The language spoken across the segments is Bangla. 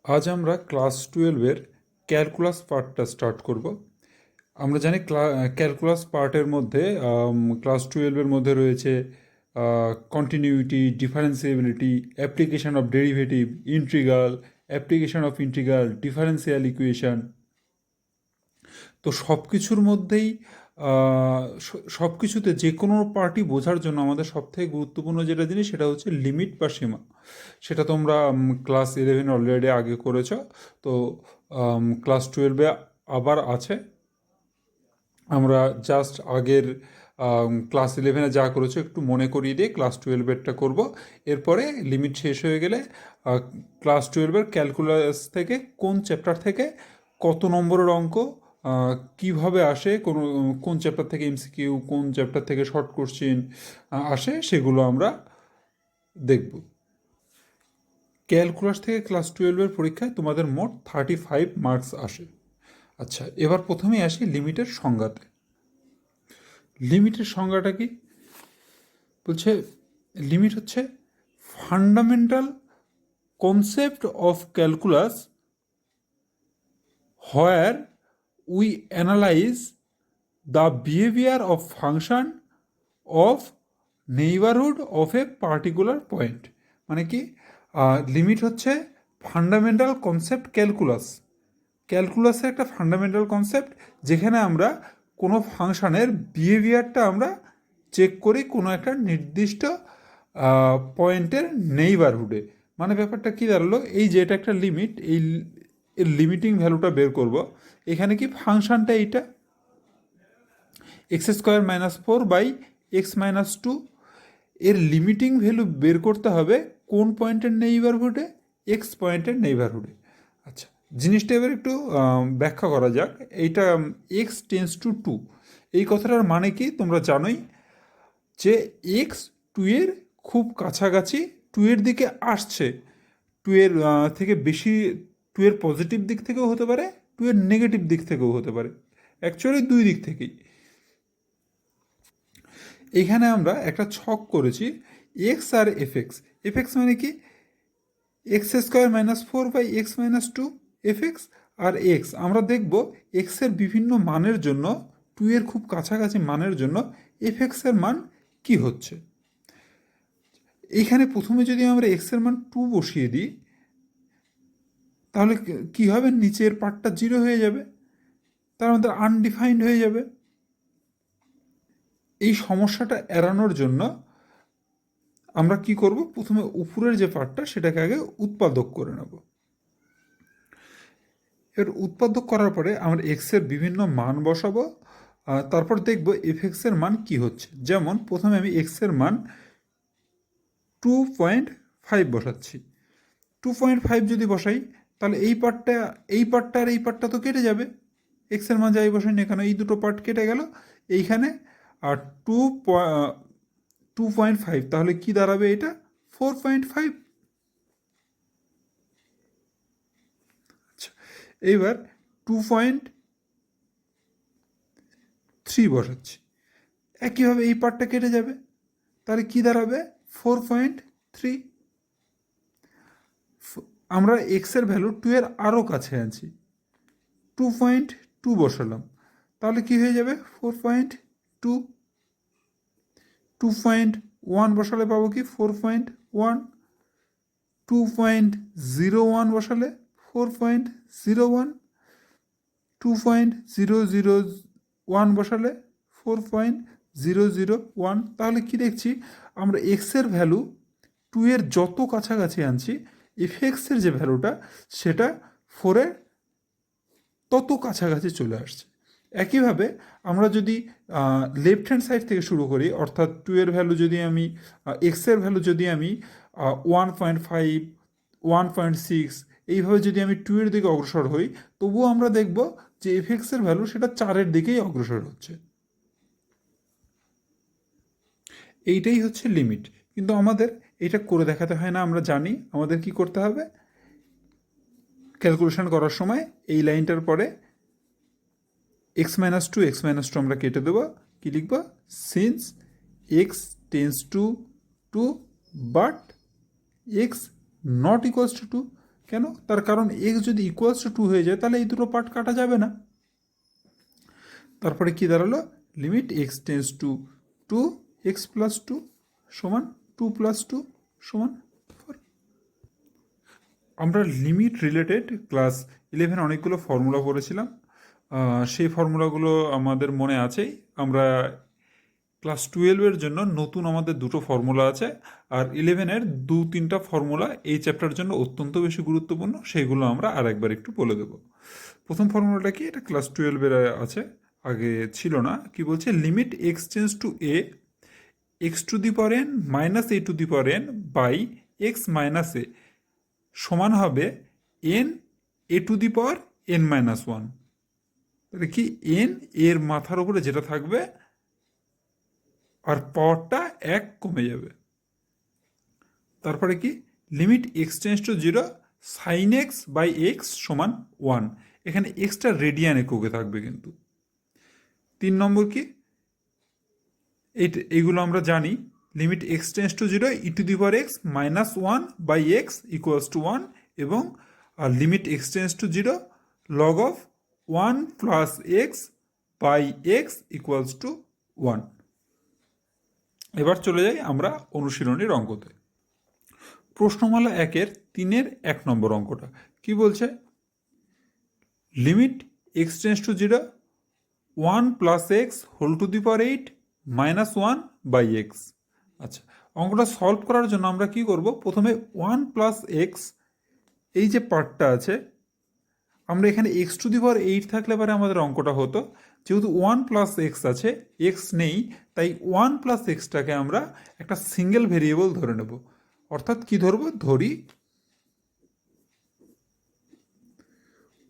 আজ আমরা ক্লাস 12-এর ক্যালকুলাস পার্টটা স্টার্ট করব। আমরা জানি ক্যালকুলাস পার্টের মধ্যে ক্লাস 12-এর মধ্যে রয়েছে continuity, ডিফারেন্সিয়েবিলিটি, application of derivative, integral, application of integral, differential equation. তো সব কিছুর মধ্যেই সব কিছুতে যে কোনো পার্টই বোঝার জন্য আমাদের সবথেকে গুরুত্বপূর্ণ যেটা জিনিস সেটা হচ্ছে লিমিট বা সীমা। সেটা তোমরা ক্লাস 11 অলরেডি আগে করেছ। তো ক্লাস 12-এ আবার আছে। আমরা জাস্ট আগের ক্লাস 11-এ যা করেছো একটু মনে করিয়ে দিয়ে ক্লাস 12-এরটা করব। এরপরে লিমিট শেষ হয়ে গেলে ক্লাস 12-এর ক্যালকুলাস থেকে কোন চ্যাপ্টার থেকে কত নম্বরের অঙ্ক কিভাবে আসে, কোন চ্যাপ্টার থেকে এমসিকিউ, কোন চ্যাপ্টার থেকে শর্ট কোশ্চিন আসে, সেগুলো আমরা দেখব। ক্যালকুলাস থেকে ক্লাস 12-এর পরীক্ষায় তোমাদের মোট 35 মার্কস আসে। আচ্ছা, এবার প্রথমেই আসি লিমিটের সংজ্ঞাতে। লিমিটের সংজ্ঞাটা কি বলছে? লিমিট হচ্ছে fundamental concept of calculus where we analyse the behaviour of function of neighbourhood of a particular point. মানে কি, লিমিট হচ্ছে ফান্ডামেন্টাল কনসেপ্ট ক্যালকুলাসের একটা ফান্ডামেন্টাল কনসেপ্ট, যেখানে আমরা কোনো ফাংশনের বিহেভিয়ারটা আমরা চেক করি কোনো একটা নির্দিষ্ট পয়েন্টের নেইবারহুডে। মানে ব্যাপারটা কী দাঁড়ালো, এই যে এটা একটা লিমিট, এই লিমিটিং ভ্যালুটা বের করব। এখানে কি ফাংশনটা এইটা x² - 4/x-2, এর লিমিটিং ভ্যালু বের করতে হবে কোন পয়েন্টের নেইবারহুডে? এক্স পয়েন্টের নেইবারহুডে। আচ্ছা, জিনিসটা এবার একটু ব্যাখ্যা করা যাক। এইটা x টেন্স টু 2, এই কথাটার মানে কি তোমরা জানোই যে এক্স 2-এর খুব কাছাকাছি, 2-এর দিকে আসছে। 2-এর থেকে বেশি, 2-এর পজিটিভ দিক থেকেও হতে পারে, 2-এর নেগেটিভ দিক থেকেও হতে পারে, অ্যাকচুয়ালি দুই দিক থেকেই। এখানে আমরা একটা ছক করেছি এক্স আর এফএক্স মানে কি, x² - 4/x-2 এফএক্স, আর এক্স আমরা দেখব এক্সের বিভিন্ন মানের জন্য, 2-এর খুব কাছাকাছি মানের জন্য এফএক্সের মান কি হচ্ছে। এইখানে প্রথমে যদি আমরা এক্সের মান 2 বসিয়ে দিই, তাহলে কি হবে, নিচের পার্টটা 0 হয়ে যাবে, তার মধ্যে আনডিফাইন্ড হয়ে যাবে। এই সমস্যাটা এড়ানোর জন্য আমরা কি করব, প্রথমে উপরের যে পার্টটা সেটাকে আগে উৎপাদক করে নেব। এর উৎপাদক করার পরে আমরা এক্সের বিভিন্ন মান বসাবো, তারপর দেখব এফএক্সের মান কি হচ্ছে। যেমন প্রথমে আমি এক্সের মান 2.5 বসাচ্ছি। 2.5 যদি বসাই, তাহলে এই পার্টটা আর এই পার্টটা তো কেটে যাবে। এক্সের মান যাই বসাই না কেন, এই দুটো পার্ট কেটে গেল এইখানে। আর 2.5 তাহলে কি দাঁড়াবে, এটা 4.5। আচ্ছা, এইবার 2.3 বসাচ্ছি, একইভাবে এই পার্টটা কেটে যাবে, তাহলে কি দাঁড়াবে 4.3। আমরা এক্সের ভ্যালু 2-এর আরও কাছে আনছি, 2.2 বসালাম, তাহলে কি হয়ে যাবে 4.2। 2.1 বসালে পাবো কি 4.1। 2.01 বসালে 4.01। 2.001 বসালে 4.001। তাহলে কি দেখছি, আমরা এক্সের ভ্যালু 2-এর যত কাছাকাছি আনছি, এফএক্সের যে ভ্যালুটা সেটা 4-এর তত কাছাকাছি চলে আসছে। একইভাবে আমরা যদি লেফট হ্যান্ড সাইড থেকে শুরু করি, অর্থাৎ 2-এর ভ্যালু যদি আমি, এক্সের ভ্যালু যদি আমি 1.5, 1.6 এইভাবে যদি আমি 2-এর দিকে অগ্রসর হই, তবুও আমরা দেখব যে এফএক্সের ভ্যালু সেটা 4-এর দিকেই অগ্রসর হচ্ছে। এইটাই হচ্ছে লিমিট। কিন্তু আমাদের এটা করে দেখাতে হয় না, আমরা জানি আমাদের কি করতে হবে। ক্যালকুলেশন করার সময় এই লাইনটার পরে x-2 আমরা কেটে দেবো, কি লিখব, since x tends to 2 but x not equals to 2। কেন? তার কারণ এক্স যদি ইকুয়ালস টু 2 হয়ে যায় তাহলে এই দুটো পার্ট কাটা যাবে না। তারপরে কি দাঁড়ালো? Limit x tends two 2 x plus 2 সমান 2 প্লাস 2 সমান 4। আমরা লিমিট রিলেটেড ক্লাস 11 অনেকগুলো ফর্মুলা পড়েছিলাম, সেই ফর্মুলাগুলো আমাদের মনে আছেই। আমরা ক্লাস 12-এর জন্য নতুন আমাদের দুটো ফর্মুলা আছে, আর 11-এর 2-3টা ফর্মুলা এই চ্যাপ্টারের জন্য অত্যন্ত বেশি গুরুত্বপূর্ণ, সেইগুলো আমরা আর একবার একটু বলে দেবো। প্রথম ফর্মুলাটা কি? এটা ক্লাস 12-এর আছে, আগে ছিল না। কি বলছে? Limit x tends to a x to the power n minus a to the power n by x minus a সমান হবে n a to the power n minus one. তাহলে কি? এন এর মাথার উপরে যেটা থাকবে আর পাওয়ারটা 1 কমে যাবে। তারপরে কি? Limit x tends to 0 sine x by x সমান 1। এখানে এক্সটা রেডিয়ান এককে থাকবে কিন্তু। 3 নম্বর কি? এইগুলো আমরা জানি। Limit x tends to 0 e to the power x minus 1 by x equals to 1, এবং limit x tends to 0 log of 1 plus x by x equals to 1। এবার চলে যাই আমরা অনুশীলনীর অঙ্কতে। প্রশ্নমালা 1-এর 3-এর 1 নম্বর অঙ্কটা কি বলছে? Limit x tends to 0 1 plus x whole to the power 8 minus 1 by x. আচ্ছা, অঙ্কটা সলভ করার জন্য আমরা কি করব? প্রথমে 1 প্লাস এক্স এই যে পার্টটা আছে, আমরা এখানে এক্স টু দি পাওয়ার 8 থাকলে পরে আমাদের অঙ্কটা হতো। যেহেতু 1 প্লাস এক্স আছে, এক্স নেই, তাই 1 প্লাস এক্সটাকে আমরা একটা সিঙ্গেল ভেরিয়েবল ধরে নেব। অর্থাৎ কি ধরবো? ধরি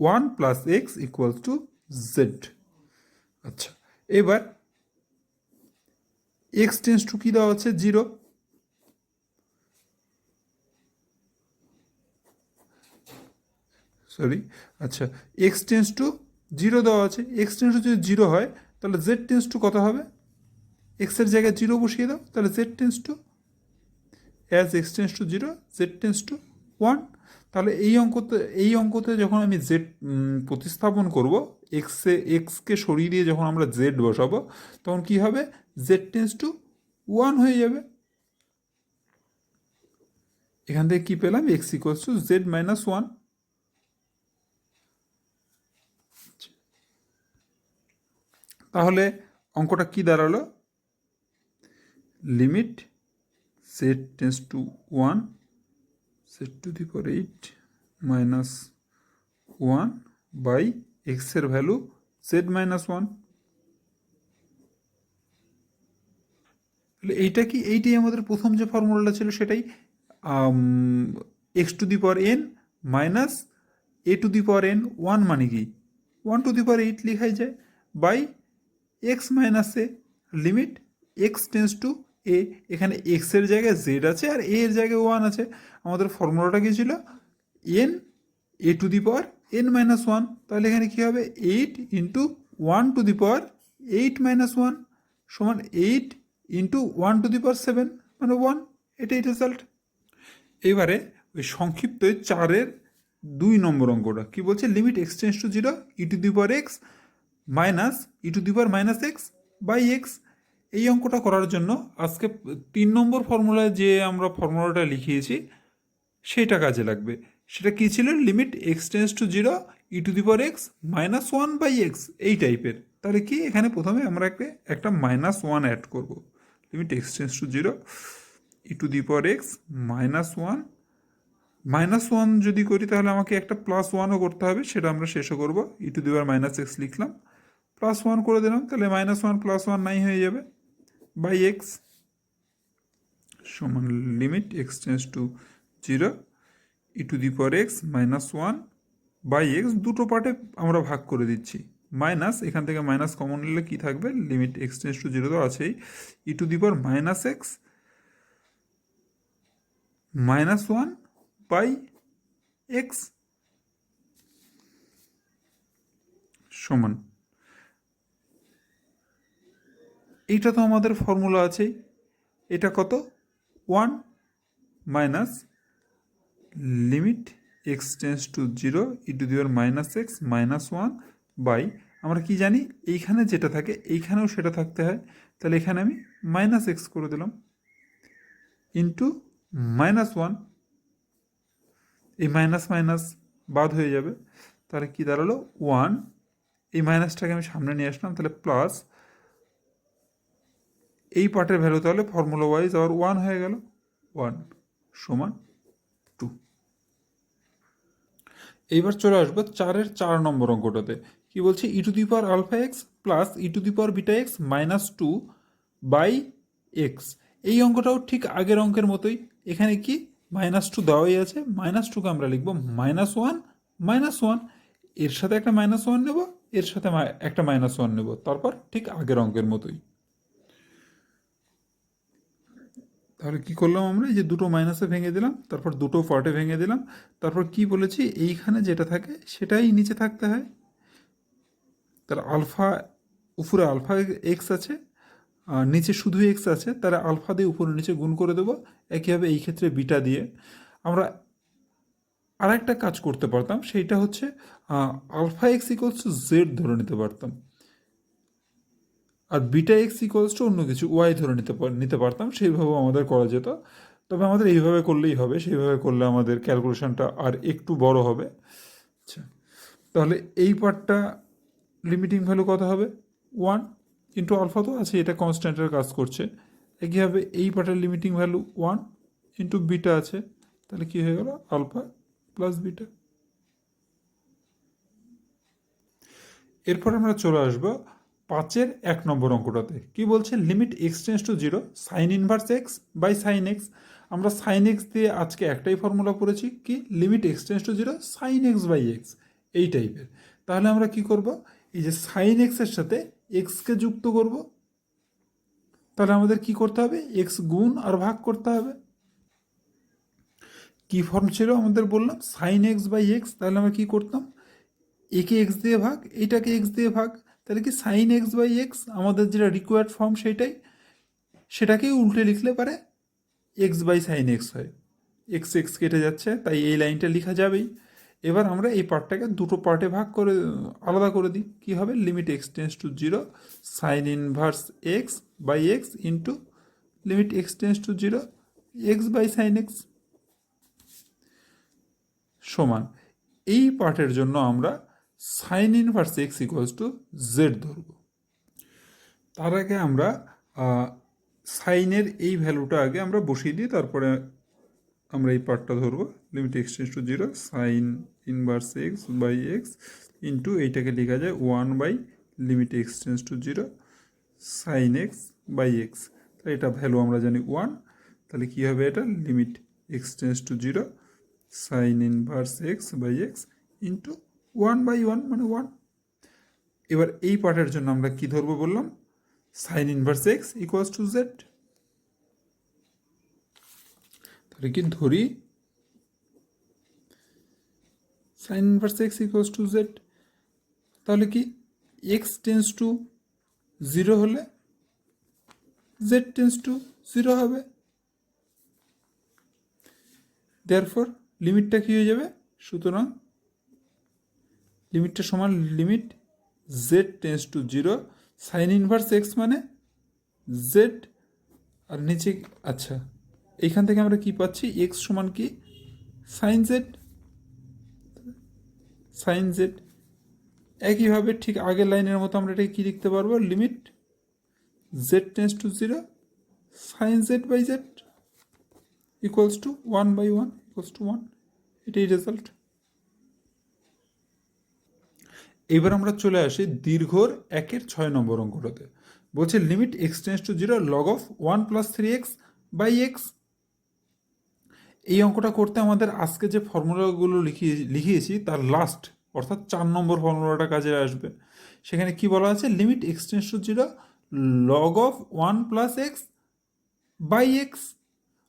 1 plus x equals to Z. আচ্ছা, এবার এক্স টেন্স টু কি দেওয়া আছে? 0। সরি, আচ্ছা, এক্স টেন্স টু 0 দেওয়া আছে। এক্স টেন্স টু যদি 0 হয় তাহলে জেড টেন্স টু কত হবে? এক্সের জায়গায় 0 বসিয়ে দাও, তাহলে Z tends two as x tends to 0 Z tends to 1। তাহলে এই অঙ্কতে যখন আমি জেড প্রতিস্থাপন করব, এক্সকে সরিয়ে দিয়ে যখন আমরা জেড বসাবো, তখন কি হবে? জেড টেন্স টু 1 হয়ে যাবে। এখান থেকে কি পেলাম? X equals to z minus 1। তাহলে অঙ্কটা কি দাঁড়ালো? Limit z tends to 1 z to the power 8 minus 1 by এক্সের ভ্যালু জেড মাইনাস 1। তাহলে এইটা কি? এইটাই আমাদের প্রথম যে ফর্মুলাটা ছিল সেটাই। X to the power n minus a to the power N 1 মানে কি? 1 টু দি পাওয়ার 8 লেখাই যায় by x minus a limit x tends to a. এখানে এক্সের জায়গায় জেড আছে আর এ এর জায়গায় 1 আছে। আমাদের ফর্মুলাটা কি ছিল? N a to the power n minus 1। তাহলে এখানে কী হবে? 8 into 1 two the power 8 minus 1 সমান 8 ইন্টু 1 টু দি পাওয়ার 7 মানে 1। এটাই রেজাল্ট। এবারে ওই সংক্ষিপ্ত 4-এর 2 নম্বর অঙ্কটা কি বলছে? Limit x tends to 0 e to the power x minus e to the power minus x by x. এই অঙ্কটা করার জন্য আজকে 3 নম্বর ফর্মুলায় যে আমরা ফর্মুলাটা লিখিয়েছি সেটা কাজে লাগবে। সেটা কী ছিল? Limit x tends to 0 e to the power x minus 1 by x, এই টাইপের। তাহলে কি? এখানে প্রথমে আমরা একটা মাইনাস 1 অ্যাড করব। Limit x tends to 0 e to the power x minus 1। Minus 1 যদি করি তাহলে আমাকে একটা প্লাস 1ও করতে হবে, সেটা আমরা শেষও করব। E to the power minus x লিখলাম, প্লাস 1 করে দিলাম, তাহলে মাইনাস 1 প্লাস 1 নাই হয়ে যাবে বাই এক্স সমান limit x tends to 0 e to the power x minus 1 by x. দুটো পার্টে আমরা ভাগ করে দিচ্ছি। মাইনাস, এখান থেকে মাইনাস কমন নিলে কী থাকবে? লিমিট এক্স টেন্স টু 0 তো আছেই, e to the power minus x minus 1 by x সমান, এইটা তো আমাদের ফর্মুলা আছেই। এটা কত? 1 minus limit x tends to zero e to the power minus x minus one by, আমরা কি জানি এইখানে যেটা থাকে এইখানেও সেটা থাকতে হয়, তাহলে এখানে আমি মাইনাস এক্স করে দিলাম ইন্টু মাইনাস ওয়ান, এই মাইনাস মাইনাস বাদ হয়ে যাবে, তাহলে কি দাঁড়ালো ওয়ান, এই মাইনাসটাকে আমি সামনে নিয়ে আসলাম, তাহলে প্লাস এই পার্টের ভ্যালু তাহলে ফর্মুলা ওয়াইজ আবার ওয়ান হয়ে গেল, ওয়ান সমান টু। এইবার চলে আসবো 4 নম্বর অঙ্কটাতে। কি বলছে e to the power alpha x plus e to the power beta x minus two by x. এই অঙ্কটাও ঠিক আগের অঙ্কের মতোই, এখানে কি মাইনাস টু দেওয়াই আছে, মাইনাস টুকে আমরা লিখবো মাইনাস ওয়ান মাইনাস ওয়ান, এর সাথে একটা মাইনাস ওয়ান নেবো, এর সাথে একটা মাইনাস ওয়ান নেবো, তারপর ঠিক আগের অঙ্কের মতোই। তাহলে কি করলাম আমরা, এই যে দুটো মাইনাসে ভেঙে দিলাম, তারপর দুটো পার্টে ভেঙে দিলাম, তারপর কি বলেছি এইখানে যেটা থাকে সেটাই নিচে থাকতে হয়। তার আলফা, উপরে আলফা এক্স আছে আর নিচে শুধু এক্স আছে, তারা আলফা দিয়ে উপরে নিচে গুণ করে দেবো। একইভাবে এই ক্ষেত্রে বিটা দিয়ে আমরা আর একটা কাজ করতে পারতাম, সেইটা হচ্ছে alpha x equals to z ধরে নিতে পারতাম, আর বিটা এক্স ইকোয়ালস টু অন্য কিছু ওয়াই ধরে নিতে পারতাম, সেইভাবেও আমাদের করা যেত। তবে আমাদের এইভাবে করলেই হবে, সেইভাবে করলে আমাদের ক্যালকুলেশনটা আর একটু বড় হবে। আচ্ছা, তাহলে এই পার্টটা লিমিটিং ভ্যালু কত হবে, ওয়ান ইন্টু আলফা তো আছে, এটা কনস্ট্যান্টের কাজ করছে। একইভাবে এই পার্টের limiting value one into beta আছে, তাহলে কি হয়ে গেল আলফা প্লাস বিটা। এরপর আমরা চলে আসবো 5-1 নম্বর অঙ্কটাতে। কি বলছে limit x tends to zero sine inverse x by sine x. আমরা সাইন এক্স দিয়ে আজকে একটাই ফর্মুলা পড়েছি, কি limit x tends to zero sine x by x, এই টাইপের। তাহলে আমরা কি করব, এই যে সাইন এক্সের সাথে এক্সকে যুক্ত করব, তাহলে আমাদের কি করতে হবে, এক্স গুণ আর ভাগ করতে হবে। কি ফর্ম ছিল আমাদের, বললাম সাইন এক্স বাই এক্স, তাহলে আমরা কি করতাম, একে এক্স দিয়ে ভাগ, এইটাকে এক্স দিয়ে ভাগ, তাহলে কি সাইন এক্স বাই এক্স আমাদের যেটা রিকোয়ার্ড ফর্ম সেটাকেই উল্টে লিখলে পারে এক্স বাই সাইন এক্স হয়। এক্স এক্স কেটে যাচ্ছে, তাই এই লাইনটা লেখা যাবেই। এবার আমরা এই পার্টটাকে দুটো পার্টে ভাগ করে আলাদা করে দিই, কী হবে limit x tends to zero sine inverse x by x into limit x tends to zero x by sine x সমান, এই পার্টের জন্য আমরা sine inverse x equals to z ধরব। তার আগে আমরা সাইনের এই ভ্যালুটা আগে আমরা বসিয়ে দিই, তারপরে আমরা এই পার্টটা ধরবো limit x tends to zero sine inverse x by x into এইটাকে লেখা যায় one by limit x tends to zero sine x by x. তাহলে এটা ভ্যালু আমরা জানি ওয়ান, তাহলে কী হবে এটা limit x tends to zero sine inverse x by x into one by one মানে ওয়ান। এবার এই পার্টের জন্য আমরা কি ধরবো বললাম, sine inverse x equals to z. তাহলে কি ধরি sine inverse x equals to z, তাহলে কি এক্স টেন্স টু জিরো হলে জেড টেন্স টু জিরো হবে। দেয়ারফর লিমিটটা কি হয়ে যাবে, সুতরাং লিমিটটা সমান limit z tends to zero sine inverse x মানে জেড, আর নিচে আচ্ছা এইখান থেকে আমরা কি পাচ্ছি, এক্স সমান কি সাইন জেড, সাইন জেড। একইভাবে ঠিক আগের লাইনের মতো আমরা এটাকে কী লিখতে পারবো, limit z tends to zero sine z by z equals to one by one equals to one, এটাই রেজাল্ট। এবার আমরা চলে আসি দীর্ঘর 1-6 নম্বর অঙ্কটাতে। বলছে limit x tends to zero log of one plus three x by x. এই অঙ্কটা করতে আমাদের আজকে যে ফর্মুলাগুলো লিখিয়েছি তার লাস্ট অর্থাৎ 4 নম্বর ফর্মুলাটা কাজে আসবে। সেখানে কি বলা আছে, limit x tends to zero log of one plus x by x,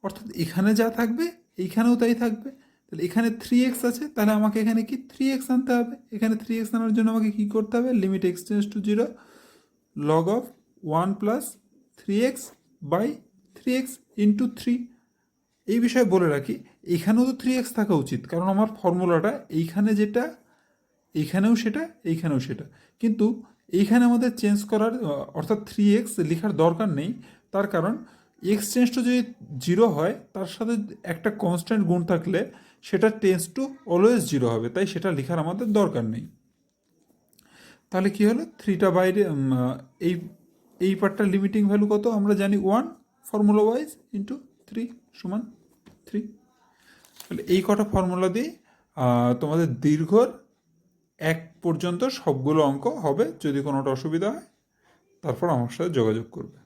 অর্থাৎ এখানে যা থাকবে এইখানেও তাই থাকবে। তাহলে এখানে থ্রি এক্স আছে, তাহলে আমাকে এখানে কি থ্রি এক্স আনতে হবে, এখানে থ্রি এক্স আনার জন্য আমাকে কী করতে হবে, limit x tends to zero log of one plus three x by three x into three, এই বিষয়ে বলে রাখি, এখানেও তো 3x থাকা উচিত, কারণ আমার ফর্মুলাটা এইখানে যেটা, এইখানেও সেটা, এইখানেও সেটা। কিন্তু এইখানে আমাদের চেঞ্জ করার অর্থাৎ 3x লেখার দরকার নেই। তার কারণ এক্স টেন্স টু যদি 0 হয়, তার সাথে একটা কনস্ট্যান্ট গুণ থাকলে সেটা টেন্স টু অলওয়েজ 0 হবে, তাই সেটা লেখার আমাদের দরকার নেই। তাহলে কি হলো, থ্রিটা বাইরে, এই এই পার্টটার লিমিটিং ভ্যালু কত আমরা জানি, 1 ফর্মুলা ওয়াইজ ইন্টু 3 সমান 3। তাহলে এই কটা ফর্মুলা দিয়ে তোমাদের দীর্ঘর 1 পর্যন্ত সবগুলো অঙ্ক হবে। যদি কোনোটা অসুবিধা হয় তারপর আমার সাথে যোগাযোগ করবে।